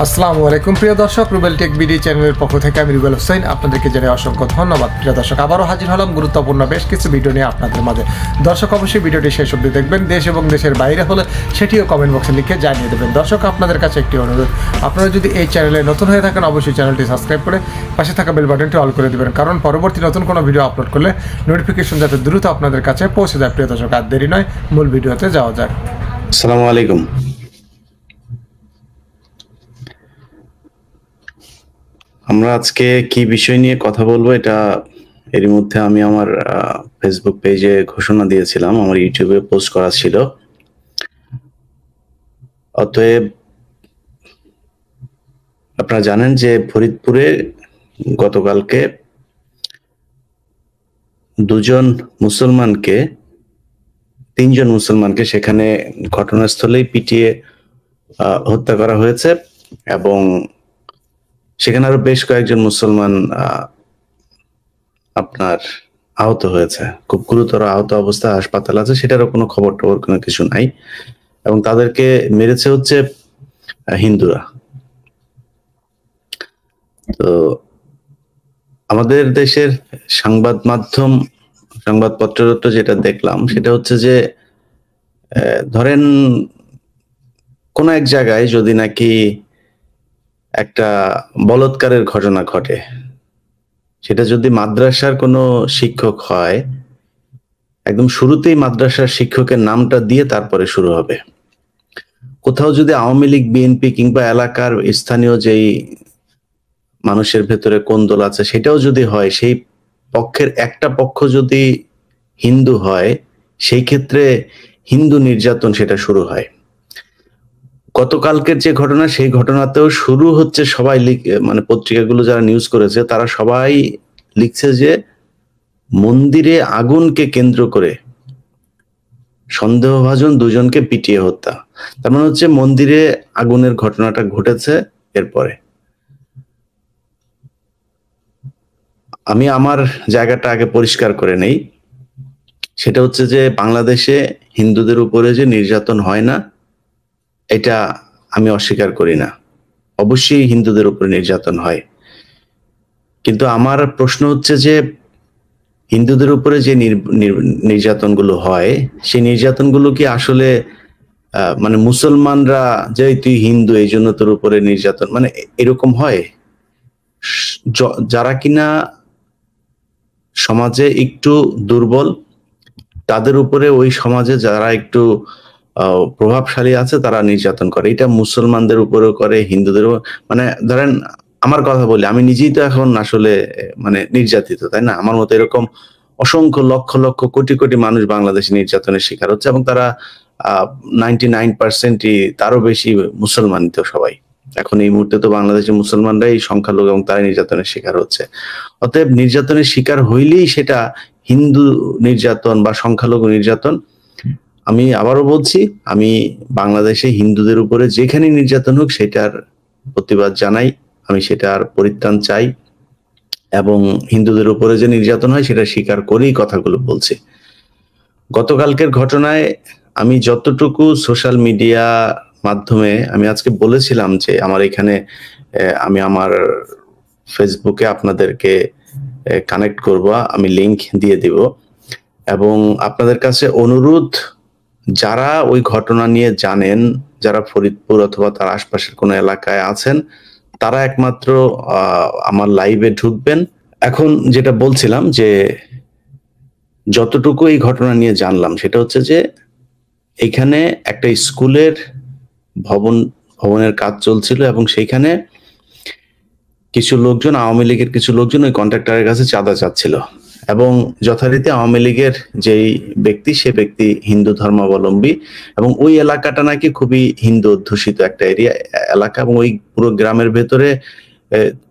আসসালামু আলাইকুম প্রিয় দর্শক, রুবেল টেক বিডি চ্যানেলের পক্ষ থেকে আমি রুবেল হোসেন আপনাদেরকে জানাই অসংখ্য ধন্যবাদ। প্রিয় দর্শক, আবারও হাজির হলাম গুরুত্বপূর্ণ বেশ কিছু ভিডিও নিয়ে আপনাদের মাঝে। দর্শক, অবশ্যই ভিডিওটি শেষ অবধি দেখবেন। দেশ এবং দেশের বাইরে হলে সেটিও কমেন্ট বক্সে লিখে জানিয়ে দেবেন। দর্শক, আপনাদের কাছে একটি অনুরোধ, আপনারা যদি এই চ্যানেলে নতুন হয়ে থাকেন অবশ্যই চ্যানেলটি সাবস্ক্রাইব করে পাশে থাকা বেল বাটনটি অল করে দেবেন, কারণ পরবর্তী নতুন কোনো ভিডিও আপলোড করলে নোটিফিকেশন যাতে দ্রুত আপনাদের কাছে পৌঁছে যায়। প্রিয় দর্শক, আর দেরি নয়, মূল ভিডিওতে যাওয়া যাক। আসসালামু আলাইকুম। আমরা আজকে কি বিষয় নিয়ে কথা বলবো, এটা এর মধ্যে আমি আমার ফেসবুক পেজে ঘোষণা দিয়েছিলাম, আমার ইউটিউবে পোস্ট করা ছিল। অতএব আপনারা জানেন যে ফরিদপুরে গতকালকে তিনজন মুসলমানকে সেখানে ঘটনাস্থলেই পিটিয়ে হত্যা করা হয়েছে এবং সেখানে আরো বেশ কয়েকজন মুসলমান আপনার আহত হয়েছে, খুব গুরুতর আহত অবস্থা, হাসপাতাল আছে, সেটারও কোনো খবর টবর কোনো কিছু নাই। এবং তাদেরকে মেরেছে হচ্ছে হিন্দুরা। তো আমাদের দেশের সংবাদপত্র যেটা দেখলাম সেটা হচ্ছে যে ধরেন কোন এক জায়গায় যদি নাকি একটা বলৎকারের ঘটনা ঘটে, সেটা যদি মাদ্রাসার কোনো শিক্ষক হয়, একদম শুরুতেই মাদ্রাসার শিক্ষকের নামটা দিয়ে তারপরে শুরু হবে। কোথাও যদি আওয়ামী লীগ, বিএনপি কিংবা এলাকার স্থানীয় যেই মানুষের ভেতরে কোন্দল আছে সেটাও যদি হয়, সেই পক্ষের একটা পক্ষ যদি হিন্দু হয়, সেই ক্ষেত্রে হিন্দু নির্যাতন সেটা শুরু হয়। গতকালকের যে ঘটনা, সেই ঘটনাতেও শুরু হচ্ছে, সবাই মানে পত্রিকাগুলো যারা নিউজ করেছে তারা সবাই লিখছে যে মন্দিরে আগুনকে কেন্দ্র করে সন্দেহভাজন দুজনকে পিটিয়ে হত্যা। তার মানে হচ্ছে মন্দিরে আগুনের ঘটনাটা ঘটেছে। এরপরে আমি আমার জায়গাটা আগে পরিষ্কার করে নেই, সেটা হচ্ছে যে বাংলাদেশে হিন্দুদের উপরে যে নির্যাতন হয় না, এটা আমি অস্বীকার করি না। অবশ্যই হিন্দুদের উপরে নির্যাতন হয়, কিন্তু আমার প্রশ্ন হচ্ছে যে হিন্দুদের উপরে যে নির্যাতনগুলো হয়, সেই নির্যাতনগুলো কি আসলে মানে মুসলমানরা যে তুই হিন্দু এই জন্য তোর উপরে নির্যাতন, মানে এরকম হয়? যারা কিনা সমাজে একটু দুর্বল, তাদের উপরে ওই সমাজে যারা একটু প্রভাবশালী আছে তারা নির্যাতন করে। এটা মুসলমানদের উপরেও করে, হিন্দুদেরও। মানে ধরেন আমার কথা বলি, আমি নিজেই তো এখন আসলে মানে নির্যাতিত, তাই না? আমার মতো এরকম অসংখ্য লক্ষ লক্ষ কোটি কোটি মানুষ বাংলাদেশে নির্যাতনের শিকার হচ্ছে, এবং তারা 99%ই তারও বেশি মুসলমান। তো সবাই এখন এই মুহূর্তে তো বাংলাদেশে মুসলমানরাই সংখ্যালঘু এবং তারাই নির্যাতনের শিকার হচ্ছে। অতএব নির্যাতনের শিকার হইলেই সেটা হিন্দু নির্যাতন বা সংখ্যালঘু নির্যাতন। আমি আবারও বলছি, আমি বাংলাদেশে হিন্দুদের উপরে যেখানে নির্যাতন হোক সেটার প্রতিবাদ জানাই, আমি সেটার পরিত্রাণ চাই, এবং হিন্দুদের উপরে যে নির্যাতন হয় সেটা স্বীকার করেই কথাগুলো বলছি। গতকালকের ঘটনায় আমি যতটুকু সোশ্যাল মিডিয়া মাধ্যমে আমি আজকে বলেছিলাম যে আমার এখানে আমি আমার ফেসবুকে আপনাদেরকে কানেক্ট করব, আমি লিংক দিয়ে দিব, এবং আপনাদের কাছে অনুরোধ, যারা ওই ঘটনা নিয়ে জানেন, যারা ফরিদপুর অথবা তার আশপাশের কোনো এলাকায় আছেন, তারা একমাত্র আমার লাইভে ঢুকবেন। এখন যেটা বলছিলাম যে যতটুকু এই ঘটনা নিয়ে জানলাম সেটা হচ্ছে যে এখানে একটা স্কুলের ভবনের কাজ চলছিল, এবং সেইখানে কিছু লোকজন, আওয়ামী লীগের কিছু লোকজন ওই কন্ট্রাক্টরের কাছে চাঁদা চাচ্ছিল, এবং যথারীতি আওয়ামী লীগের যেই ব্যক্তি, সে ব্যক্তি হিন্দু ধর্মাবলম্বী, এবং ওই এলাকাটা নাকি খুবই হিন্দু অধ্যুষিত একটা এলাকা, এবং ওই পুরো গ্রামের ভেতরে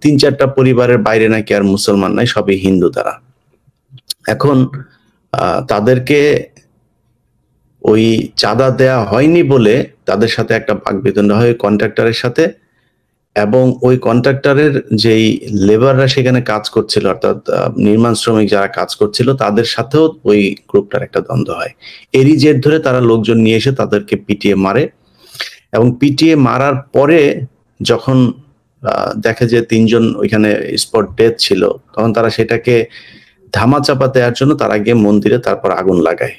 3-4টা পরিবারের বাইরে নাকি আর মুসলমান নাই, সবই হিন্দু তারা। এখন তাদেরকে ওই চাঁদা দেয়া হয়নি বলে তাদের সাথে একটা বাকবিতণ্ডা হয় কন্ট্রাক্টরের সাথে, এবং ওই কন্ট্রাক্টরের যেই লেবাররা সেখানে কাজ করছিল, অর্থাৎ নির্মাণ শ্রমিক যারা কাজ করছিল, তাদের সাথেও ওই গ্রুপটার একটা দ্বন্দ্ব হয়। এরই জের ধরে তারা লোকজন নিয়ে এসে তাদেরকে পিটিয়ে মারে, এবং পিটিয়ে মারার পরে যখন দেখে যে 3 জন ওইখানে স্পট ডেথ ছিল, তখন তারা সেটাকে ধামাচাপা দেওয়ার জন্য তারা গিয়ে মন্দিরে তারপর আগুন লাগায়।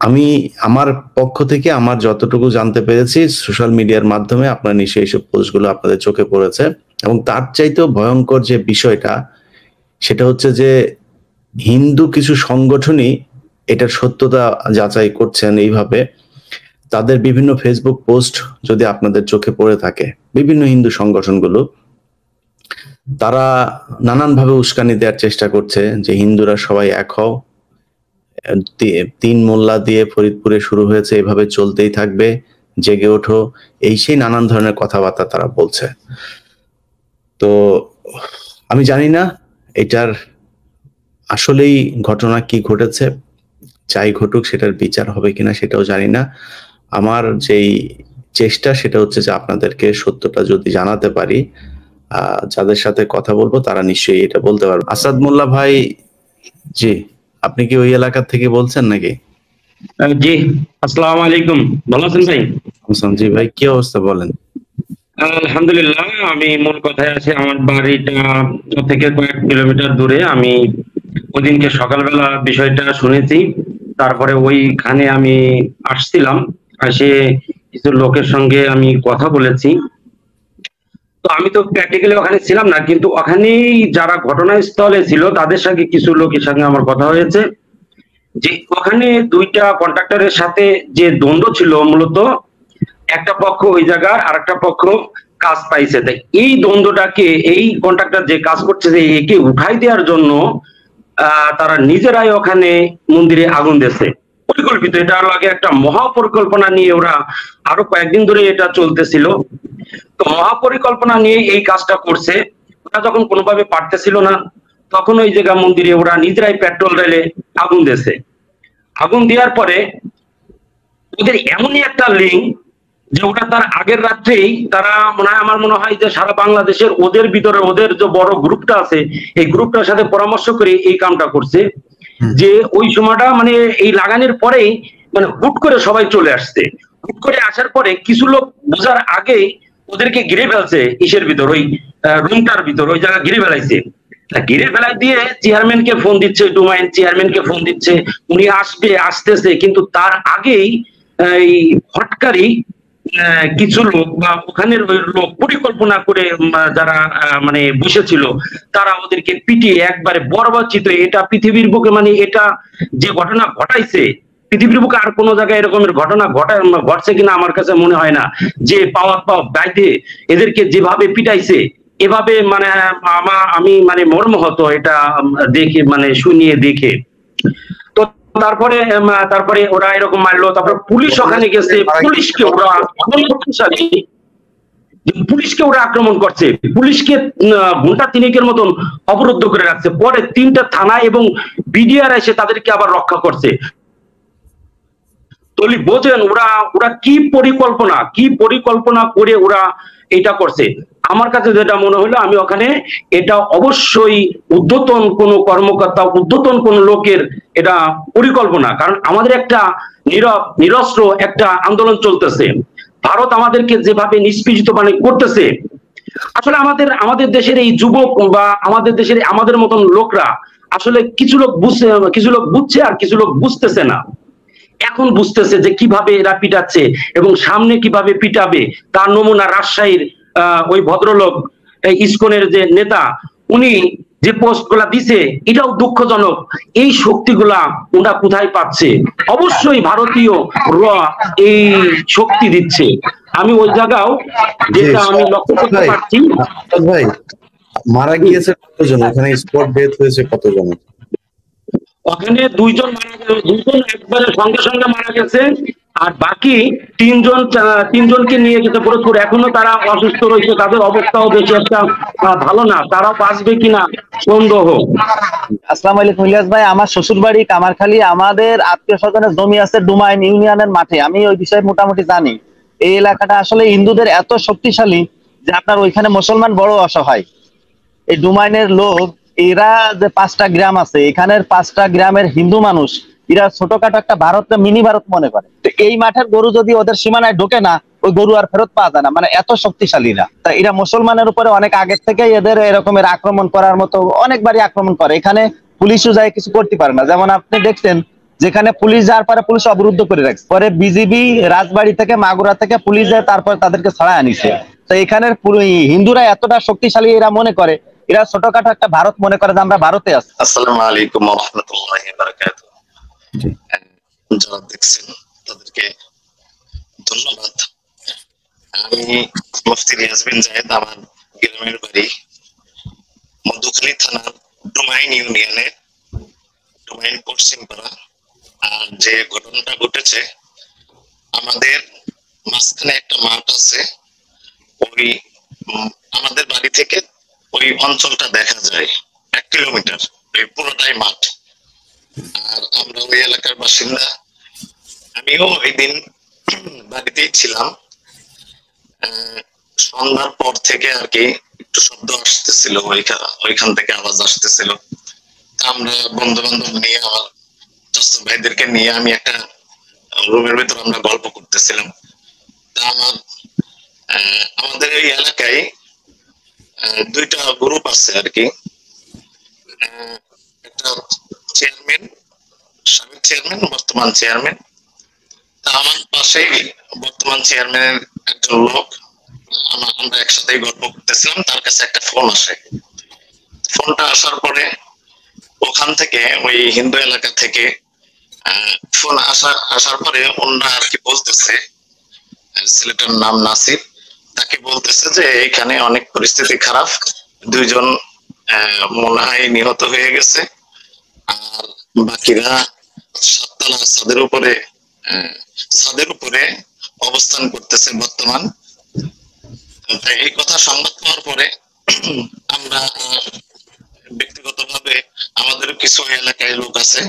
আমি আমার পক্ষ থেকে আমার যতটুকু জানতে পেরেছি সোশ্যাল মিডিয়ার মাধ্যমে, আপনার নিশ্চয়ই এইসব পোস্টগুলো আপনাদের চোখে পড়েছে, এবং তার চাইতেও ভয়ঙ্কর যে বিষয়টা সেটা হচ্ছে যে হিন্দু কিছু সংগঠনই এটার সত্যতা যাচাই করছেন এইভাবে। তাদের বিভিন্ন ফেসবুক পোস্ট যদি আপনাদের চোখে পড়ে থাকে, বিভিন্ন হিন্দু সংগঠনগুলো তারা নানানভাবে উস্কানি দেওয়ার চেষ্টা করছে যে হিন্দুরা সবাই এক হও, 3 মোল্লা দিয়ে ফরিদপুরে শুরু হয়েছে, এভাবে চলতেই থাকবে, জেগে ওঠো, এই সেই নানান ধরনের কথাবার্তা তারা বলছে। তো আমি জানি না এটার আসলেই ঘটনা কি ঘটেছে, যাই ঘটুক সেটার বিচার হবে কিনা সেটাও জানি না। আমার যেই চেষ্টা সেটা হচ্ছে যে আপনাদেরকে সত্যটা যদি জানাতে পারি, যাদের সাথে কথা বলবো তারা নিশ্চয়ই এটা বলতে পারবে। আসাদ মোল্লা ভাই, জি আপনি কি ওই এলাকা থেকে বলছেন নাকি? জি, আসসালামু আলাইকুম। ভালো আছেন ভাই? জি ভাই, কি অবস্থা বলেন? আলহামদুলিল্লাহ, আমি মূল কথায় আছি। আমার বাড়িটা থেকে কয়েক কিলোমিটার দূরে। আমি ওদিনকে সকালবেলা বিষয়টা শুনেছি, তারপরে ওইখানে আমি আসছিলাম, এসে কিছু লোকের সঙ্গে আমি কথা বলেছি। তো আমি তো প্র্যাকটিক্যালি ওখানে ছিলাম না, কিন্তু ওখানেই যারা ঘটনাস্থলে ছিল তাদের সঙ্গে কিছু লোকের সঙ্গে আমার কথা হয়েছে যে ওখানে 2টা কন্ট্রাক্টরের সাথে যে দ্বন্দ্ব ছিল, মূলত একটা পক্ষ ওই জায়গার আর একটা পক্ষ কাজ পাইছে। তাই এই দ্বন্দ্বটাকে, এই কন্ট্রাক্টর যে কাজ করছে যে একে উঠাই দেওয়ার জন্য তারা নিজেরাই ওখানে মন্দিরে আগুন দিয়েছে, পরিকল্পিত। এটা হলো আগে একটা মহাপরিকল্পনা নিয়ে ওরা আরো কয়েকদিন ধরে এটা চলতেছিল। তো মহাপরিকল্পনা নিয়ে এই কাজটা করছে। ওরা যখন কোনোভাবে পারতেছিল না, তখন ওই জায়গা মন্দিরে ওরা নিজেরাই পেট্রোল ঢেলে আগুন দিয়েছে। আগুন দেওয়ার পরে ওদের এমনই একটা লিঙ্ক যে ওটা তার আগের রাত্রেই তারা আমার মনে হয় যে সারা বাংলাদেশের ওদের ভিতরে ওদের যে বড় গ্রুপটা আছে, এই গ্রুপটার সাথে পরামর্শ করে এই কামটা করছে। যে ওই সময়টা এই লাগানোর পরেই হুট করে সবাই চলে আসছে। হুট করে আসার পরে কিছু লোক বোঝার আগেই ওদেরকে ঘিরে ফেলছে, ইসের ভিতর, ওই রুমটার ভিতর, ওই জায়গা ঘিরে ফেলাইছে। ঘিরে ফেলাই দিয়ে চেয়ারম্যানকে ফোন দিচ্ছে, ডোমাইন চেয়ারম্যানকে ফোন দিচ্ছে, উনি আসতেছে। কিন্তু তার আগেই এই হটকারী কিছু লোক বা ওখানের লোক পরিকল্পনা করে যারা বসেছিল, তারা ওদেরকে পিটিয়ে একবারে বরবাচিত। এটা পৃথিবীর বুকে এটা যে ঘটনা ঘটাইছে, পৃথিবীর বুকে আর কোন জায়গায় এরকমের ঘটনা ঘটছে কিনা আমার কাছে মনে হয় না। যে পাওয়া বাইতে এদেরকে যেভাবে পিটাইছে, এভাবে আমি মর্মাহত এটা দেখে, শুনিয়ে দেখে। তো তারপরে ওরা এরকম মারলো। তারপরে পুলিশ ওখানে গেছে, পুলিশকে ওরা আক্রমণ করছে, পুলিশকে ঘন্টা 3 মতন অবরুদ্ধ করে রাখছে। পরে 3টা থানা এবং বিডিআর এসে তাদেরকে আবার রক্ষা করছে। তলি বোঝেন ওরা কি পরিকল্পনা করে ওরা এটা করছে। আমার কাছে যেটা মনে হলো, আমি ওখানে এটা অবশ্যই ঊর্ধ্বতন কোন কর্মকর্তা, ঊর্ধ্বতন কোন লোকের এটা পরিকল্পনা। কারণ আমাদের একটা নিরস্ত্র একটা আন্দোলন চলতেছে, ভারত আমাদেরকে যেভাবে নিষ্পেষিত করতেছে। আসলে আমাদের দেশের এই যুবক বা আমাদের দেশের আমাদের মতন লোকরা আসলে কিছু লোক বুঝছে আর কিছু লোক বুঝতেছে না। এখন বুঝতেছে যে কিভাবে এরা পিটাচ্ছে এবং সামনে কিভাবে পিটাবে। তার নমুনা রাজশাহীর ওই ভদ্রলোক, ইসকনের যে নেতা, উনি যে পোস্ট গুলা দিছে, এটাও দুঃখজনক। এই শক্তিগুলা ওরা কোথায় পাচ্ছে? অবশ্যই ভারতীয় এই শক্তি দিচ্ছে। আমি ওই জায়গাও যেটা আমি লক্ষ্য করতে পারছি। ভাই, মারা গিয়েছে কতজন ওখানে? স্পট ডেথ হয়েছে কতজন? ওখানে 2 জন মারা গেছে, 2 জন একবারে সঙ্গে সঙ্গে মারা গেছে। আর বাকি 3 জনকে নিয়ে গেছে ফরিদপুর। এখনো তারা অসুস্থ রয়েছে, তাদের অবস্থাও বেশি একটা ভালো না, তারাও বাঁচবে কিনা সন্দেহ। আসসালামু আলাইকুম ইলিয়াস ভাই, আমার শ্বশুর বাড়ি কামারখালী। আমাদের আত্মীয় স্বজনের জমি আছে ডুমাইন ইউনিয়নের মাঠে। আমি ওই বিষয়ে মোটামুটি জানি। এই এলাকাটা আসলে হিন্দুদের এত শক্তিশালী যে আপনার ওইখানে মুসলমান বড় অসহায়। এই ডুমাইনের লোক, এরা যে 5টা গ্রাম আছে, এখানের 5টা গ্রামের হিন্দু মানুষ এরা ছোটখাটো একটা ভারতকে মিনি ভারত মনে করে। তো এই মাঠের গরু যদি ওদের সীমানায় ঢোকে না, ওই গরু আর ফেরত পাওয়া যায় না, মানে এত শক্তিশালীরা। তা এরা মুসলমানের উপরে অনেক আগের থেকে এদের এরকমের আক্রমণ করার মতো অনেকবারই আক্রমণ করে। এখানে পুলিশও যায় কিছু করতে পারে না। যেমন আপনি দেখছেন, যেখানে পুলিশ যাওয়ার পরে পুলিশ অবরুদ্ধ করে রাখছে, পরে বিজিবি রাজবাড়ি থেকে মাগুরা থেকে পুলিশ যায়, তারপর তাদেরকে ছাড়া আনিছে। তো এখানের হিন্দুরা এতটা শক্তিশালী এরা মনে করে, এরা ছোটখাটো একটা ভারত মনে করে যে আমরা ভারতে আছি। আসসালামু আলাইকুম ওয়া রাহমাতুল্লাহি ওয়া বারাকাতুহু। যারা দেখছেন তাদেরকে ধন্যবাদ। আমি মুফতি রিয়াজ বিন জায়েদ, আমার গ্রামের বাড়ি মধুখালী থানার ডুমাইন ইউনিয়নে, ডুমাইন পশ্চিমপাড়া। আর যে ঘটনাটা ঘটেছে, আমাদের মাঝখানে একটা মাঠ আছে, ওই আমাদের বাড়ি থেকে ওই অঞ্চলটা দেখা যায় 1 কিলোমিটার, ওই পুরোটাই মাঠ। আর আমরা ওই এলাকার বাসিন্দা। আমিও ওই দিন বাড়িতেই ছিলাম। সন্ধ্যার পর থেকে আর কি একটু শব্দ আসতেছিল, ওইখান থেকে আওয়াজ আসতেছিল। আমরা বন্ধু বান্ধব নিয়ে, আমার চাচা ভাইদেরকে নিয়ে আমি একটা রুমের ভিতর আমরা গল্প করতেছিলাম। তা আমাদের এই এলাকায় 2টা গ্রুপ আছে আর কি। একটা চেয়ারম্যান, সাবেক চেয়ারম্যান, বর্তমান চেয়ারম্যান। তা আমার পাশেই বর্তমান চেয়ারম্যানের একজন লোক, আমরা একসাথেই গল্প করতেছিলাম। তার কাছে একটা ফোন আসে। ফোনটা আসার পরে ওখান থেকে, ওই হিন্দু এলাকা থেকে ফোন আসার পরে ওনারা আর কি বলতেছে, ছেলেটার নাম নাসির, তাকে বলতেছে যে এখানে অনেক পরিস্থিতি খারাপ, 2 জন মনে হয় নিহত হয়ে গেছে, আর বাকিরা 7 তলা ছাদের উপরে অবস্থান করতেছে বর্তমান। এই কথা সংবাদ পাওয়ার পরে আমরা ব্যক্তিগতভাবে, আমাদের কিছু এলাকায় লোক আছে,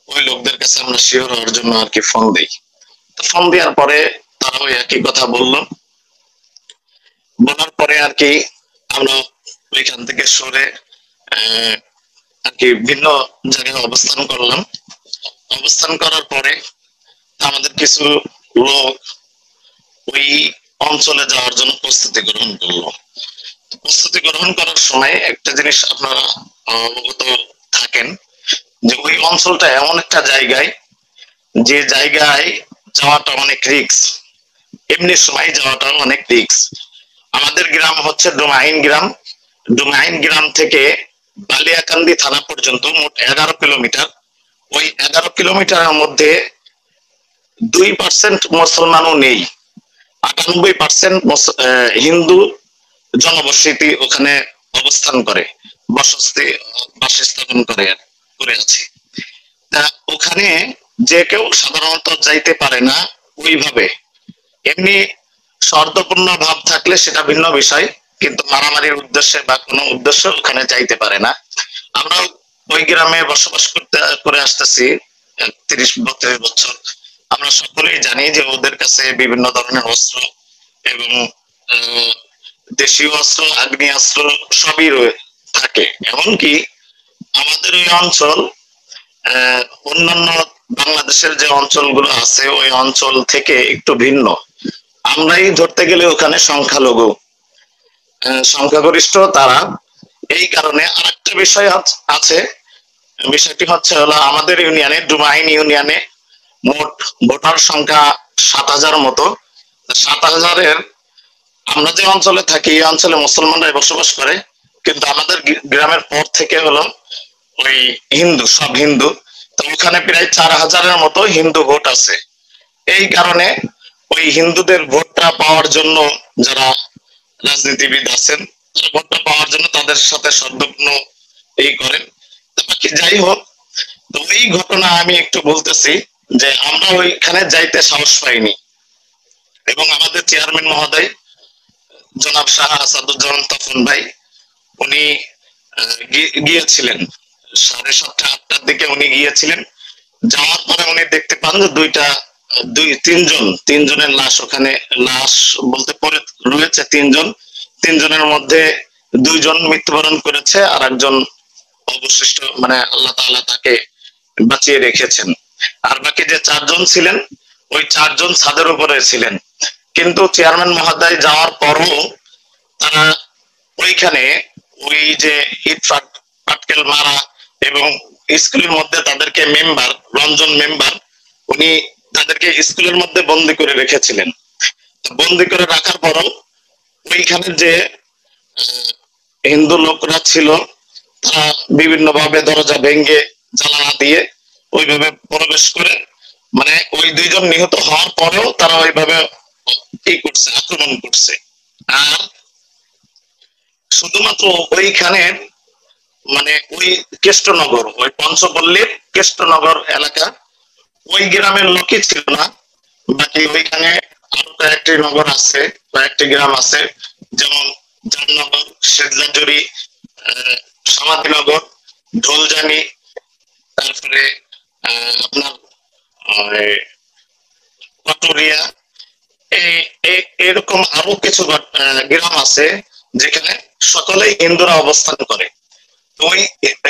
ওই লোকদের কাছে আমরা শিওর হওয়ার জন্য আর কি ফোন দিই। ফোন দেওয়ার পরে তারাও একই কথা বললো। বলার পরে আর কি আমরা ওইখান থেকে সরে আর কি ভিন্ন জায়গায় অবস্থান করলাম। অবস্থান করার পরে আমাদের কিছু লোক ওই অঞ্চলে যাওয়ার জন্য প্রস্তুতি গ্রহণ করলো। প্রস্তুতি গ্রহণ করার সময় একটা জিনিস আপনারা অবগত থাকেন, যে ওই অঞ্চলটা এমন একটা জায়গায়, যে জায়গায় যাওয়াটা অনেক রিস্ক, এমনি সময় যাওয়াটা অনেক রিস্ক। আমাদের গ্রাম হচ্ছে ডুমাইন গ্রাম। ডুমাইন গ্রাম থেকে বালিয়াকান্দি থানা পর্যন্ত মোট 11 কিলোমিটার। ওই 11 কিলোমিটারের মধ্যে 2% মুসলমানও নেই, 98% হিন্দু জনবসতি ওখানে অবস্থান করে, বাসস্থাপন করে আছে। তা ওখানে যে কেউ সাধারণত যাইতে পারে না ওইভাবে। এমনি সৌহার্দ্যপূর্ণ ভাব থাকলে সেটা ভিন্ন বিষয়, কিন্তু মারামারির উদ্দেশ্যে বা কোনো উদ্দেশ্যে ওখানে যাইতে পারে না। আমরা ওই গ্রামে বসবাস করে আসতেছি 30-32 বছর। আমরা সকলেই জানি যে ওদের কাছে বিভিন্ন ধরনের অস্ত্র এবং দেশীয় অস্ত্র, আগ্নেয়াস্ত্র সবই থাকে। এমনকি আমাদের ওই অঞ্চল অন্যান্য বাংলাদেশের যে অঞ্চলগুলো আছে ওই অঞ্চল থেকে একটু ভিন্ন। আমরাই ধরতে গেলে ওখানে সংখ্যাগরিষ্ঠ তারা। এই কারণে আরেকটা বিষয় আছে, বিষয়টি হচ্ছে হলো আমাদের ইউনিয়নে, ডুমাইন ইউনিয়নে মোট ভোটার সংখ্যা 7000 মতো। 7000-এর আমরা যে অঞ্চলে থাকি এই অঞ্চলে মুসলমানরাই বসবাস করে, কিন্তু আমাদের গ্রামের পর থেকে হলো ওই হিন্দু, সব হিন্দু। তো ওখানে প্রায় 4000-এর মতো হিন্দু ভোট আছে। এই কারণে ওই হিন্দুদের ভোটটা পাওয়ার জন্য যারা রাজনীতিবিদ আছেন, ভোটটা পাওয়ার জন্য তাদের সাথে সদ্যপ্ন এই করেন। বাকি যাই হোক, তো এই ঘটনা আমি একটু বলতেছি যে আমরা ওইখানে যাইতে সাহস পাইনি, এবং আমাদের চেয়ারম্যান মহোদয় জনাব শাহ আসাদুজ্জামান তপন ভাই, উনি গিয়েছিলেন 7:30-8টার দিকে উনি গিয়েছিলেন। যাওয়ার পরে উনি দেখতে পান যে তিনজনের লাশ ওখানে, লাশ বলতে পরে রয়েছে 3 জন। 3 জনের মধ্যে 2 জন মৃত্যুবরণ করেছে, আর একজন অবশিষ্ট, মানে আল্লাহ তাআলা তাকে বাঁচিয়ে রেখেছেন। আর বাকি যে 4 জন ছিলেন ওই 4 জন ছাদের উপরে ছিলেন। কিন্তু চেয়ারম্যান মহোদয় যাওয়ার পরও তারা ওইখানে ওই যে ইট পাটকেল মারা এবং স্কুলের মধ্যে তাদেরকে মেম্বার রঞ্জন মেম্বার উনি তাদেরকে স্কুলের মধ্যে বন্দি করে রেখেছিলেন। বন্দি করে রাখার পরও ওইখানে যে হিন্দু লোকরা ছিল তারা বিভিন্ন ভাবে দরজা ভেঙে জ্বালানা দিয়ে ওইভাবে প্রবেশ করে মানে ওই 2 জন নিহত হওয়ার পরেও তারা ওইভাবে কি করছে, আক্রমণ করছে। আর শুধুমাত্র ওইখানে মানে ওই কেষ্টনগর, ওই পঞ্চপল্লীর কেষ্টনগর এলাকা ওই গ্রামের লোকই ছিল না, বাকি ওইখানে আরো কয়েকটি নগর আছে, কয়েকটি গ্রাম আছে, যেমন জামনগর, শেখজাজুরি, সমাধিনগর, ঢোলজানি, তারপরে আপনার পাটুরিয়া, এরকম আরো কিছু গ্রাম আছে যেখানে সকলেই হিন্দুরা অবস্থান করে। ওই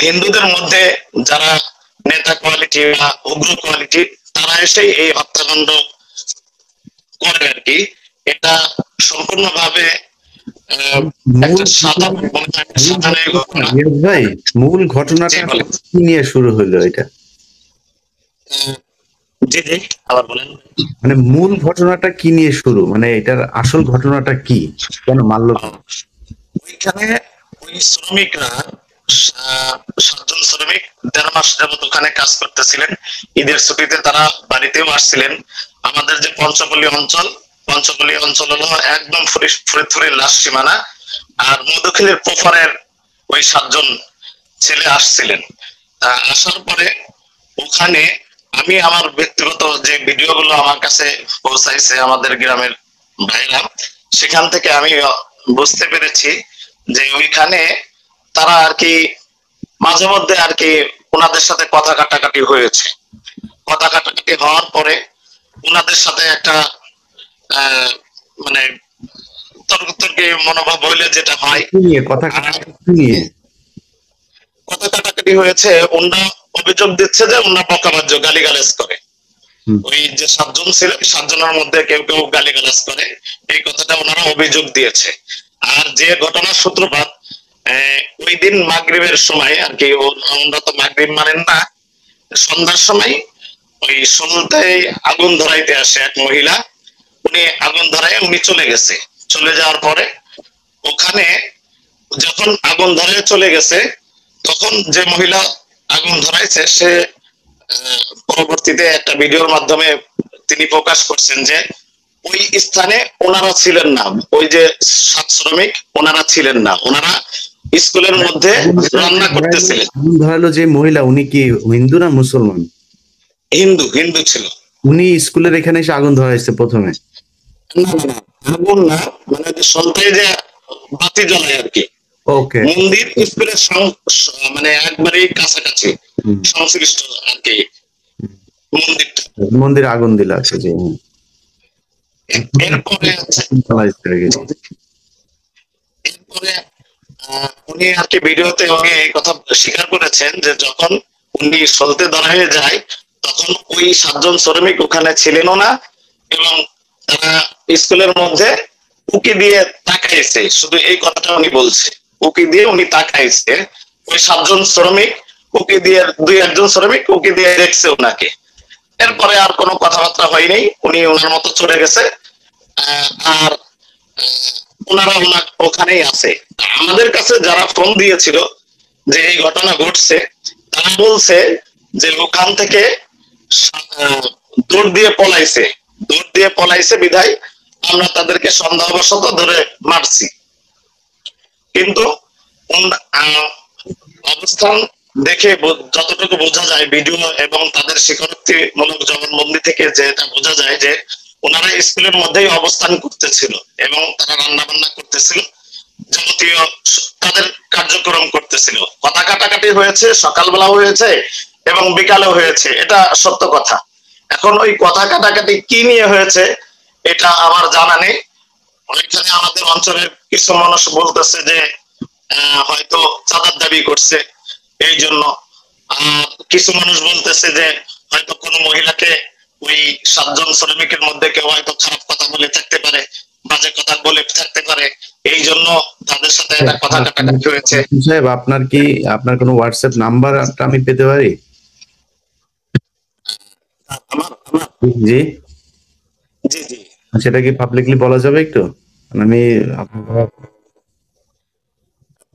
হিন্দুদের মধ্যে যারা নেতা কোয়ালিটি বা উগ্র কোয়ালিটি তারা এসে এই হত্যাকাণ্ড করে আর কি। এটা সম্পূর্ণভাবে ভাই মূল ঘটনাটা কি নিয়ে শুরু হলো এটা? জি জি আবার বলেন। মানে মূল ঘটনাটা কি নিয়ে শুরু, মানে এটার আসল ঘটনাটা কি, কেন মারল? ওইখানে ওই শ্রমিকরা 7 জন শ্রমিক 1.5 মাস যাবত ওখানে কাজ করতেছিলেন। ঈদের ছুটিতে তারা বাড়িতেও আসছিলেন। আমাদের যে পঞ্চপল্লী অঞ্চল হলো একদম ফরিদপুরের লাশ সীমানা, আর মধুখিলের প্রপারের ওই 7 জন ছেলে আসছিলেন। আসার পরে ওখানে আমি আমার ব্যক্তিগত যে ভিডিওগুলো আমার কাছে পৌঁছাইছে আমাদের গ্রামের ভাইরা, সেখান থেকে আমি বুঝতে পেরেছি যে ওইখানে তারা আর কি মাঝে মধ্যে আর কি ওনাদের সাথে কথা কাটাকাটি হয়েছে। কথা কাটাকাটি হওয়ার পরে ওনাদের সাথে একটা মানে তর্কতর্কি মনোভাব হইলে যেটা হয়, কথা কাটাকাটি হয়েছে। ওনারা অভিযোগ দিচ্ছে যে ওনারা বকাবাজ্য গালিগালাজ করে। ওই যে 7 জন ছিল 7 জনের মধ্যে কেউ কেউ গালিগালাজ করে, এই কথাটা ওনারা অভিযোগ দিয়েছে। আর যে ঘটনার সূত্রপাত ওই দিন মাগরিবের সময় আর কি, ওনারা তো মাগরিব মানেন না, সন্ধ্যার সময় ওই সন্ধ্যায় আগুন ধরাইতে আসে এক মহিলা। উনি আগুন ধরায় উনি চলে গেছে। চলে যাওয়ার পরে ওখানে যখন আগুন ধরে চলে গেছে, তখন যে মহিলা আগুন ধরাইছে সে পরবর্তীতে একটা ভিডিওর মাধ্যমে তিনি প্রকাশ করছেন যে ওই স্থানে ওনারা ছিলেন না, ওই যে 7 শ্রমিক ওনারা ছিলেন না, ওনারা স্কুলের মধ্যে রান্না করতেছিলেন। আগুন ধরালো যে মহিলা, উনি কি হিন্দু না মুসলমান? হিন্দু ছিল। উনি স্কুলের এখানে এসে আগুন ধরাইছে প্রথমে? না, আগুন না, মানে সন্ধ্যায় যে বাতি জ্বলায় আর কি। ওকে। মন্দির স্কুলের মানে একবারেই কাছাকাছি সংশ্লিষ্ট আর কি মন্দির আগুন দিল আছে যে। এরপরে উনি আর কি ভিডিওতে উনি এই কথা স্বীকার করেছেন যে যখন উনি সলতে ধরা হয়ে যায় তখন ওই 7 জন শ্রমিক ওখানে ছিলেনও না, এবং তারা স্কুলের মধ্যে উকি দিয়ে তাকাইছে। শুধু এই কথাটা উনি বলছে, উকি দিয়ে উনি তাকাইছে। ওই 7 জন শ্রমিক উকি দিয়ে 2-1 শ্রমিক উকি দিয়ে দেখছে ওনাকে। এরপরে আর কোনো কথাবার্তা হয়নি, উনি ওনার মতো চলে গেছে। আর ওনারা ওখানেই আছে। আমাদের কাছে যারা ফোন দিয়েছিল যে এই ঘটনা ঘটছে, তারা বলছে যে ওখান থেকে দৌড় দিয়ে পলাইছে বিধায় আমরা তাদেরকে সন্দেহবশত ধরে মারছি। কিন্তু অবস্থান দেখে যতটুকু বোঝা যায় ভিডিও এবং তাদের স্বীকারোক্তিমূলক জবানবন্দি থেকে যেটা বোঝা যায় যে ওনারা স্কুলের মধ্যেই অবস্থান করতেছিল এবং তারা রান্না বান্না করতেছিল, যাবতীয় তাদের কার্যক্রম করতেছিল। কথা কাটাকাটি হয়েছে, সকালবেলা হয়েছে এবং বিকালে হয়েছে, এটা সত্য কথা। এখন ওই কথা কাটাকাটি কি নিয়ে হয়েছে এটা আমার জানা নেই। ওইখানে আমাদের অঞ্চলের কিছু মানুষ বলতেছে যে হয়তো চাঁদার দাবি করছে এই জন্য, আর কিছু মানুষ বলতেছে যে হয়তো কোনো মহিলাকে ওই 7 জন শ্রমিকের মধ্যে কেউ হয়তো খারাপ কথা বলে থাকতে পারে, বাজে কথা বলে থাকতে পারে, এই জন্য তাদের সাথে একটা কথা কাটাকাটি হয়েছে। সাহেব, আপনার কোনো হোয়াটসঅ্যাপ নাম্বার আমি পেতে পারি? আমার জি জি জি সেটা কি পাবলিকলি বলা যাবে একটু? আমি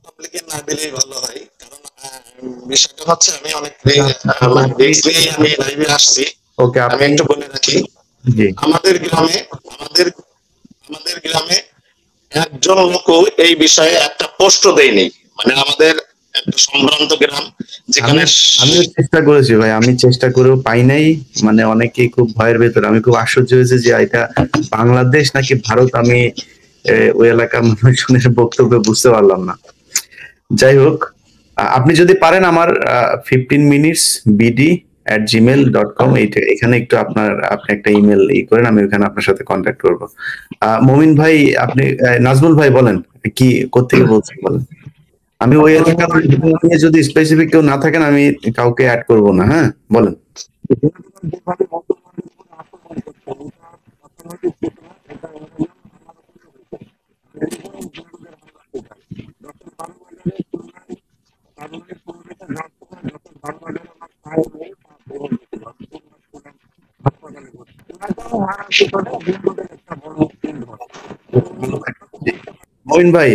পাবলিকে না দিলেই ভালো হয়, কারণ বিষয়টা হচ্ছে আমি অনেক আমি লাইভে আসছি। ওকে, আমি একটু বলে রাখি, জি আমাদের গ্রামে একজন লোকও এই বিষয়ে একটা পোস্ট দেয়নি। মানে আমাদের একটা সম্ভ্রান্ত গ্রাম, যেখানে আমিও চেষ্টা করেছি ভাই, আমি চেষ্টা করেও পাই নাই। মানে অনেকেই খুব ভয়ের ভেতর। আমি খুব আশ্চর্য হয়েছে যে এটা বাংলাদেশ নাকি ভারত, আমি ওই এলাকার মানুষজনের বক্তব্য বুঝতে পারলাম না। যাই হোক, আপনি যদি পারেন আমার 15 minutes bd@gmail.com এখানে একটু আপনি একটা ইমেল করেন, আমি ওখানে আপনার সাথে কন্ট্যাক্ট করবো। মমিন ভাই, আপনি নাজমুল ভাই বলেন, কি কোত্থেকে বলছেন বলেন। আমি ওই এলাকার নিয়ে যদি স্পেসিফিক কেউ না থাকেন আমি কাউকে অ্যাড করব না। হ্যাঁ বলেন। মমিন ভাই,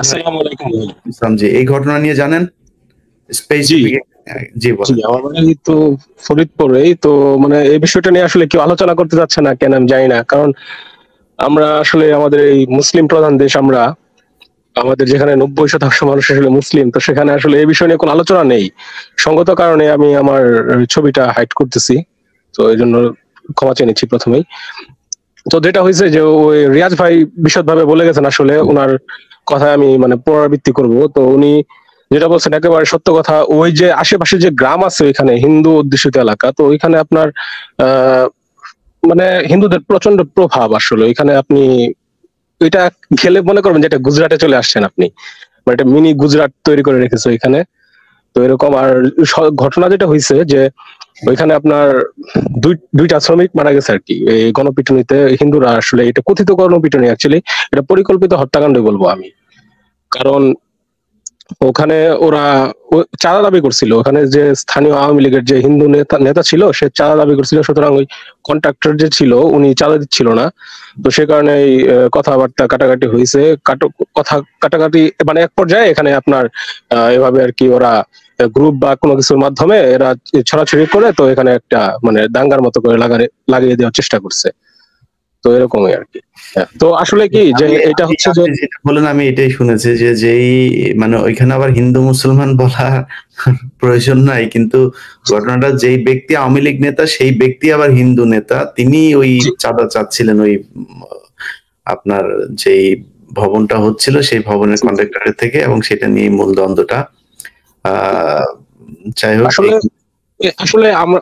আসসালামু আলাইকুম। ইসলাম জি, এই ঘটনা নিয়ে জানেন স্পেসিফিক? জি বলেন। আমার বাড়ি তো ফরিদপুরেই, তো মানে এই বিষয়টা নিয়ে আসলে কেউ আলোচনা করতে যাচ্ছে না, কেন আমি জানি না। কারণ আমরা আসলে আমাদের এই মুসলিম প্রধান দেশ, আমাদের যেখানে 90% মানুষ আসলে মুসলিম, তো সেখানে আসলে এই বিষয় নিয়ে কোনো আলোচনা নেই। সঙ্গত কারণে আমি আমার ছবিটা হাইড করতেছি, তো এই জন্য ক্ষমা চেয়ে নিচ্ছি প্রথমেই। তো যেটা হয়েছে যে ওই রিয়াজ ভাই বিশদভাবে বলে গেছেন, আসলে ওনার কথায় আমি মানে পুনরাবৃত্তি করব। তো উনি যেটা বলছেন একেবারে সত্য কথা। ওই যে আশেপাশে যে গ্রাম আছে ওইখানে হিন্দু অধ্যুষিত এলাকা, তো ওইখানে আপনার মানে হিন্দুদের প্রচন্ড প্রভাব আসলে এখানে। আপনি এটা খেলে মনে করবেন যে এটা গুজরাটে চলে আসছেন আপনি, মানে একটা মিনি গুজরাট তৈরি করে রেখেছে ওইখানে। তো এরকম আর ঘটনা যেটা হয়েছে যে ওইখানে আপনার দুইটা শ্রমিক মারা গেছে আর কি, এই গণপিটুনিতে। হিন্দুরা আসলে এটা কথিত গণপিটুনি, অ্যাকচুয়ালি এটা পরিকল্পিত হত্যাকাণ্ড বলবো আমি। কারণ ওখানে ওরা চাঁদা দাবি করছিল, ওখানে যে স্থানীয় আওয়ামী লীগের যে হিন্দু নেতা ছিল সে চাঁদা দাবি করছিল, সুতরাং ওই কন্ট্রাক্টর যে ছিল উনি চাঁদা দিচ্ছিল না। তো সে কারণে কথাবার্তা কাটাকাটি হয়েছে, কথা কাটাকাটি মানে এক পর্যায়ে এখানে আপনার এভাবে আর কি ওরা গ্রুপ বা কোনো কিছুর মাধ্যমে এরা ছড়াছড়ি করে, তো এখানে একটা মানে দাঙ্গার মতো করে লাগিয়ে দেওয়ার চেষ্টা করছে। তো এরকমই আর কি। তো আসলে কি যে এটা হচ্ছে যে বলেন, আমি এটাই শুনেছি যে যেই মানে ওইখানে আবার হিন্দু মুসলমান বলা প্রয়োজন নাই, কিন্তু ঘটনাটা যেই ব্যক্তি আওয়ামী লীগ নেতা সেই ব্যক্তি আবার হিন্দু নেতা, তিনি ওই চাঁদা চাচ্ছিলেন ওই আপনার যেই ভবনটা হচ্ছিল সেই ভবনের কন্ট্রাক্টরের থেকে, এবং সেটা নিয়ে মূল দ্বন্দ্বটা। যাই হোক, আসলে আমরা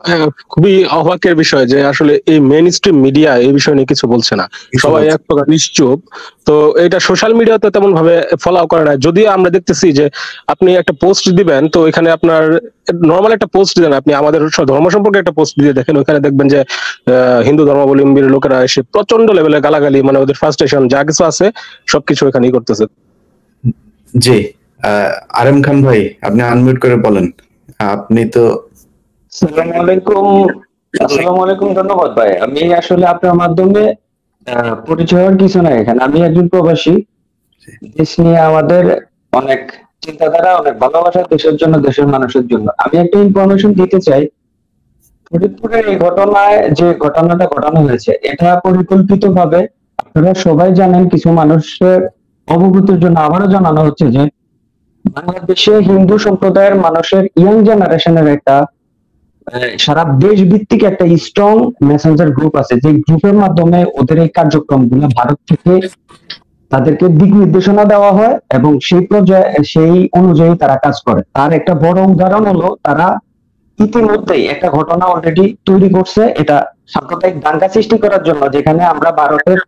খুবই অবাকের বিষয় যে আসলে এই মেইন স্ট্রিম মিডিয়া এই বিষয় নিয়ে কিছু বলছে না, সবাই এক প্রকার নিশ্চুপ। তো এটা সোশ্যাল মিডিয়াতে তেমন ভাবে ফলো করে না। যদিও আমরা দেখতেছি যে আপনি একটা পোস্ট দিবেন, তো এখানে আপনার নর্মাল একটা পোস্ট দেন, আপনি আমাদের ধর্ম সম্পর্কে একটা পোস্ট দিয়ে দেখেন, ওখানে দেখবেন যে হিন্দু ধর্মাবলম্বীর লোকেরা এসে প্রচন্ড লেভেলে গালাগালি, মানে ওদের ফার্স্টেশন যা কিছু আছে সবকিছু এখানেই করতেছে। জি, আরএম খান ভাই, আপনি আনমিউট করে বলেন। আপনি তো আসসালামু আলাইকুম, ধন্যবাদ ভাই। আমি আসলে আপনার মাধ্যমে পরিচয় হওয়ার কিছু নাই। এখানে আমি একজন প্রবাসী, দেশ নিয়ে আমাদের অনেক চিন্তাধারা, অনেক ভালোবাসা দেশের জন্য, দেশের মানুষের জন্য। আমি একটা ইনফরমেশন দিতে চাই। ফরিদপুরের এই ঘটনায় যে ঘটনাটা ঘটানো হয়েছে এটা পরিকল্পিত ভাবে, আপনারা সবাই জানেন। কিছু মানুষের অবগতির জন্য আবারও জানানো হচ্ছে যে বাংলাদেশে হিন্দু সম্প্রদায়ের মানুষের ইয়াং জেনারেশনের একটা সারা দেশ ভিত্তিক একটা স্ট্রং মেসেঞ্জার গ্রুপ আছে, যে গ্রুপের মাধ্যমে ওদের এই কার্যক্রমগুলো ভারত থেকে তাদেরকে দিক নির্দেশনা দেওয়া হয় এবং সেই অনুযায়ী তারা কাজ করে। তার একটা বড় উদাহরণ হলো তারা ইতিমধ্যেই একটা ঘটনা অলরেডি তৈরি করছে, এটা সাম্প্রদায়িক দাঙ্গা সৃষ্টি করার জন্য, যেখানে আমরা ভারতের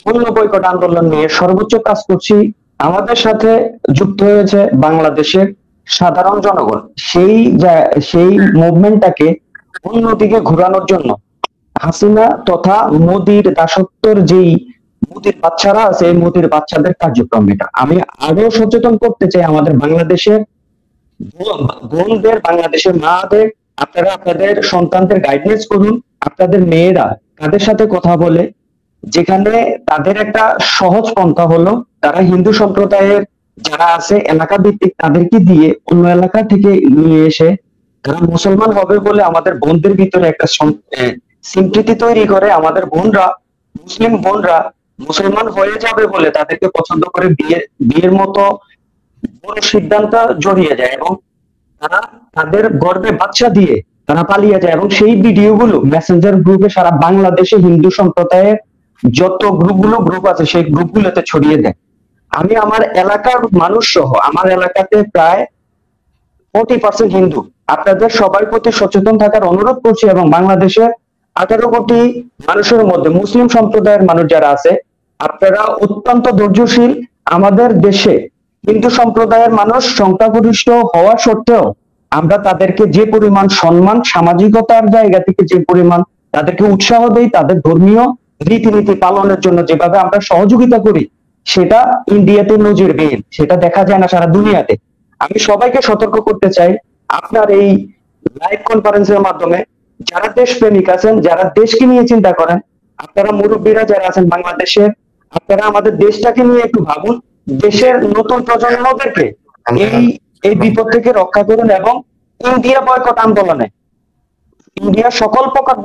পূর্ণ বয়কট আন্দোলন নিয়ে সর্বোচ্চ কাজ করছি। আমাদের সাথে যুক্ত হয়েছে বাংলাদেশের সাধারণ জনগণ। সেই মুভমেন্টটাকে অন্যদিকে ঘোরানোর জন্য হাসিনা তথা মোদির দাসত্বর যেই মোদির বাচ্চারা আছে, এই মোদির বাচ্চাদের কার্যক্রম এটা। আমি আরো সচেতন করতে চাই আমাদের বাংলাদেশের বোনদের, বাংলাদেশের মাদের, আপনারা আপনাদের সন্তানদের গাইডেন্স করুন। আপনাদের মেয়েরা তাদের সাথে কথা বলে, যেখানে তাদের একটা সহজ পন্থা হলো তারা হিন্দু সম্প্রদায়ের যারা আছে এলাকা ভিত্তিক তাদেরকে দিয়ে অন্য এলাকা থেকে নিয়ে এসে তারা মুসলমান হবে বলে আমাদের বোনদের ভিতরে একটা সিম্পৃতি তৈরি করে আমাদের বোনরা, মুসলিম বোনরা মুসলমান হয়ে যাবে বলে তাদেরকে পছন্দ করে বিয়ের মতো বড় সিদ্ধান্ত জড়িয়ে যায় এবং তারা তাদের গর্ভে বাচ্চা দিয়ে তারা পালিয়ে যায় এবং সেই ভিডিওগুলো মেসেঞ্জার গ্রুপে সারা বাংলাদেশে হিন্দু সম্প্রদায়ের যত গ্রুপ আছে সেই গ্রুপগুলোতে ছড়িয়ে দেয়। আমি আমার এলাকার মানুষ সহ আমার এলাকাতে প্রায় 40% হিন্দু। আপনাদের সবার প্রতি সচেতন থাকার অনুরোধ করছি এবং বাংলাদেশের 18 কোটি মানুষের মধ্যে মুসলিম সম্প্রদায়ের মানুষ যারা আছে আপনারা অত্যন্ত ধৈর্যশীল। আমাদের দেশে হিন্দু সম্প্রদায়ের মানুষ সংখ্যাগরিষ্ঠ হওয়া সত্ত্বেও আমরা তাদেরকে যে পরিমাণ সম্মান, সামাজিকতার জায়গা থেকে যে পরিমাণ তাদেরকে উৎসাহ দেই, তাদের ধর্মীয় রীতিনীতি পালনের জন্য যেভাবে আমরা সহযোগিতা করি, সেটা ইন্ডিয়াতে নজিরবিহীন, সেটা দেখা যায় না সারা দুনিয়াতে। আমি সবাইকে সতর্ক করতে চাই, আপনার এই লাইভ কনফারেন্সের মাধ্যমে যারা দেশপ্রেমিক আছেন, যারা দেশকে নিয়ে চিন্তা করেন, আপনারা মুরব্বীরা যারা আছেন বাংলাদেশের, আপনারা আমাদের দেশটাকে নিয়ে একটু ভাবুন। দেশের নতুন প্রজন্মদেরকে এই বিপদ থেকে রক্ষা করুন এবং ইন্ডিয়া বয়কট আন্দোলনে ইন্ডিয়ার সকল প্রকার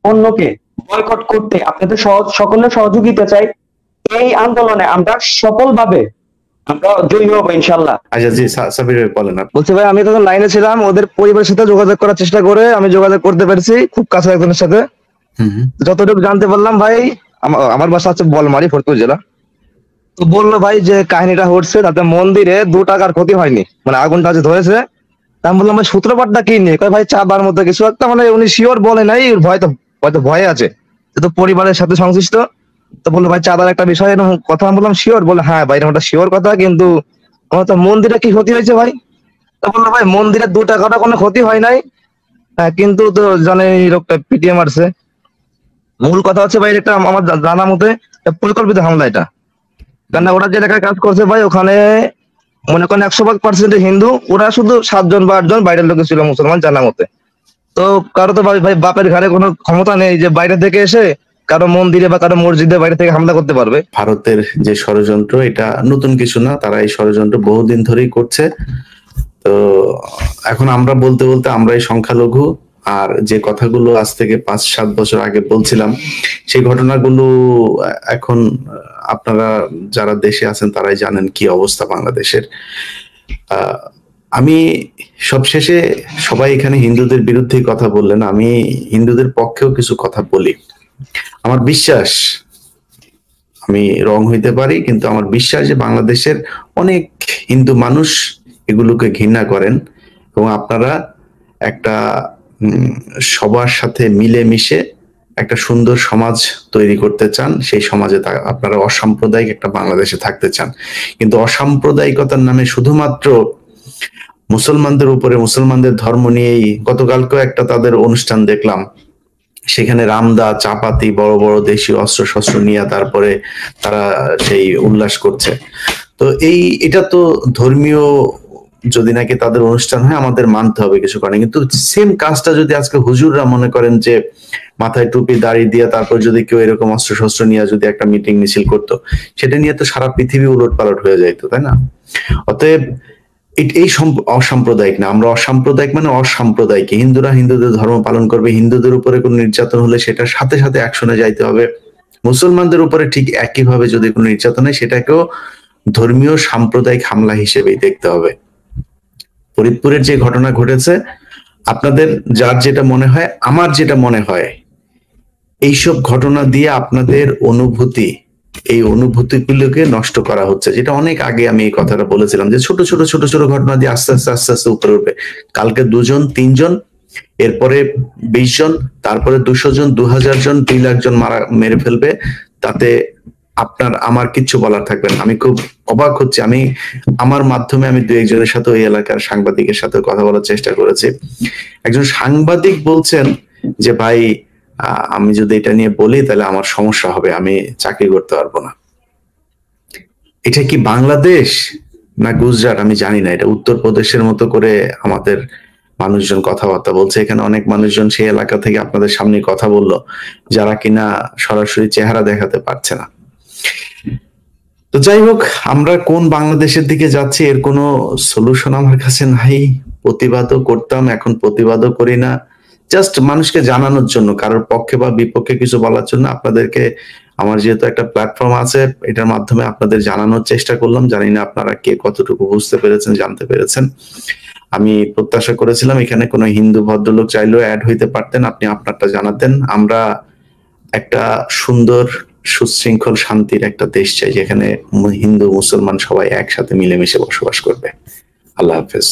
পণ্যকে বয়কট করতে আপনাদের সকলের সহযোগিতা চাই। এই আন্দোলনে আমরা সফলভাবে আমরা জয়ী হবো ইনশাল্লাহ। আচ্ছা জি, সাবির ভাই বলেন। বলছি ভাই, আমি তখন লাইনে ছিলাম, ওদের পরিবারের সাথে যোগাযোগ করার চেষ্টা করে আমি যোগাযোগ করতে পেরেছি খুব কাছে একজনের সাথে। যতটুকু জানতে পারলাম ভাই, আমার বাসা হচ্ছে বলমারি, ফরিদপুর জেলা। তো বললো ভাই যে কাহিনীটা ঘটছে তাতে মন্দিরে 2 টাকার ক্ষতি হয়নি, মানে আগুনটা যে ধরেছে। তা আমি বললাম ভাই সূত্রপাতটা কি নিয়ে? ভাই চাঁদার মধ্যে কিছু একটা, মানে উনি শিওর বলে নাই, হয়তো ভয়ে আছে, তো পরিবারের সাথে সংশ্লিষ্ট। তো বললো ভাই চাঁদার একটা বিষয় এরকম কথা। আমি বললাম শিওর? বলে হ্যাঁ ভাই এরকম একটা শিওর কথা, কিন্তু আমার তো মন্দিরে কি ক্ষতি হয়েছে ভাই? তো বললো ভাই মন্দিরে 2 টাকাটা কোনো ক্ষতি হয় নাই, কিন্তু তো জানে লোকটা পিটিএ মারছে। মূল কথা হচ্ছে ভাই এটা আমার জানা মতে পরিকল্পিত হামলা এটা। কারণ ওরা যে এলাকায় কাজ করছে ভাই, ওখানে মনে করেন 100% হিন্দু, ওরা শুধু 7 জন বা 8 জন বাইরের লোক ছিল মুসলমান জানা মতে। তো কারো তো ভাই বাপের ঘরে কোনো ক্ষমতা নেই যে বাইরে থেকে এসে কারো মন্দিরে বা কারো মসজিদে বাইরে থেকে হামলা করতে পারবে। ভারতের যে ষড়যন্ত্র, এটা নতুন কিছু না, তারা এই ষড়যন্ত্র বহুদিন ধরেই করছে। তো এখন আমরা বলতে বলতে আমরাই সংখ্যালঘু, আর যে কথাগুলো আজ থেকে 5-7 বছর আগে বলছিলাম সেই ঘটনাগুলো এখন আপনারা যারা দেশে আছেন তারাই জানেন কি অবস্থা বাংলাদেশের। আমি সবশেষে, সবাই এখানে হিন্দুদের বিরুদ্ধেই কথা বললেন, আমি হিন্দুদের পক্ষেও কিছু কথা বলি। আমার বিশ্বাস, আমি রং হইতে পারি, কিন্তু আমার বিশ্বাস যে বাংলাদেশের অনেক হিন্দু মানুষ এগুলোকে ঘৃণা করেন এবং আপনারা একটা সবার সাথে মিলে মিশে একটা সুন্দর সমাজ তৈরি করতে চান। সেই সমাজে আপনারা অসাম্প্রদায়িক একটা বাংলাদেশে থাকতে চান, কিন্তু অসাম্প্রদায়িকতার নামে শুধুমাত্র মুসলমানদের উপরে, মুসলমানদের ধর্ম নিয়েই গতকালকেও একটা তাদের অনুষ্ঠান দেখলাম, সেখানে রামদা, চাপাতি, বড় বড় দেশীয় অস্ত্র শস্ত্র নিয়ে তারপরে তারা সেই উল্লাস করছে। তো এটা তো ধর্মীয় যদি নাকি তাদের অনুষ্ঠান হয় আমাদের মানতে হবে, কিছু করে। কিন্তু সেম কাজটা যদি আজকে হুজুররা মনে করেন যে মাথায় টুপি দাড়ি দিয়ে তারপর যদি কেউ এরকম অস্ত্র শস্ত্র নিয়ে যদি একটা মিটিং মিছিল করতো, সেটা নিয়ে তো সারা পৃথিবী উলট পালট হয়ে যাইতো, তাই না? অতএব এই অসাম্প্রদায়িক না, আমরা অসাম্প্রদায়িক মানে অসাম্প্রদায়িক। হিন্দুরা হিন্দুদের ধর্ম পালন করবে, হিন্দুদের উপরে কোনো নির্যাতন হলে সেটার সাথে সাথে অ্যাকশনে যাইতে হবে। মুসলমানদের উপরে ঠিক একইভাবে যদি কোনো নির্যাতন হয় সেটাকেও ধর্মীয় সাম্প্রদায়িক হামলা হিসেবেই দেখতে হবে। ফরিদপুরের যে ঘটনা ঘটেছে, আপনাদের যার যেটা মনে হয়, আমার যেটা মনে হয়, এইসব ঘটনা দিয়ে আপনাদের অনুভূতি, এই অনুভূতিগুলোকে নষ্ট করা হচ্ছে। যেটা অনেক আগে আমি এই কথাটা বলেছিলাম যে ছোট ছোট ছোট ছোট ঘটনা দিয়ে আস্তে আস্তে আস্তে আস্তে উপরে উঠবে। কালকে 2 জন 3 জন, এরপরে 20 জন, তারপরে 200 জন, 2000 জন, 2 লাখ জন মেরে ফেলবে। তাতে আমার কিচ্ছু বলার থাকবে না। আমি খুব অবাক হচ্ছি, আমার মাধ্যমে আমি দু একজনের সাথে ওই এলাকার সাংবাদিকের সাথে কথা বলার চেষ্টা করেছি। একজন সাংবাদিক বলছেন যে ভাই আমি যদি এটা নিয়ে বলি তাহলে আমার সমস্যা হবে, আমি চাকরি করতে পারবো না। এটা কি বাংলাদেশ না গুজরাট আমি জানি না, এটা উত্তরপ্রদেশের মতো করে আমাদের মানুষজন কথাবার্তা বলছে। এখানে অনেক মানুষজন সেই এলাকা থেকে আপনাদের সামনে কথা বললো যারা কিনা সরাসরি চেহারা দেখাতে পারছে না। তো যাই হোক, আমরা কোন বাংলাদেশের দিকে যাচ্ছি এর কোনো সলিউশন আমার কাছে নাই। প্রতিবাদও করতাম, এখন প্রতিবাদও করি না, জাস্ট মানুষকে জানানোর জন্য, কারোর পক্ষে বা বিপক্ষে কিছু বলার জন্য আপনাদেরকে, আমার যেহেতু একটা প্ল্যাটফর্ম আছে এটার মাধ্যমে আপনাদের জানানোর চেষ্টা করলাম। জানি না আপনারা কে কতটুকু বুঝতে পেরেছেন, জানতে পেরেছেন। আমি প্রত্যাশা করেছিলাম এখানে কোনো হিন্দু ভদ্রলোক চাইলেও অ্যাড হইতে পারতেন, আপনি আপনারটা জানাতেন। আমরা একটা সুন্দর সুশৃঙ্খল শান্তির একটা দেশ চাই যেখানে হিন্দু মুসলমান সবাই একসাথে মিলেমিশে বসবাস করবে। আল্লাহ হাফেজ।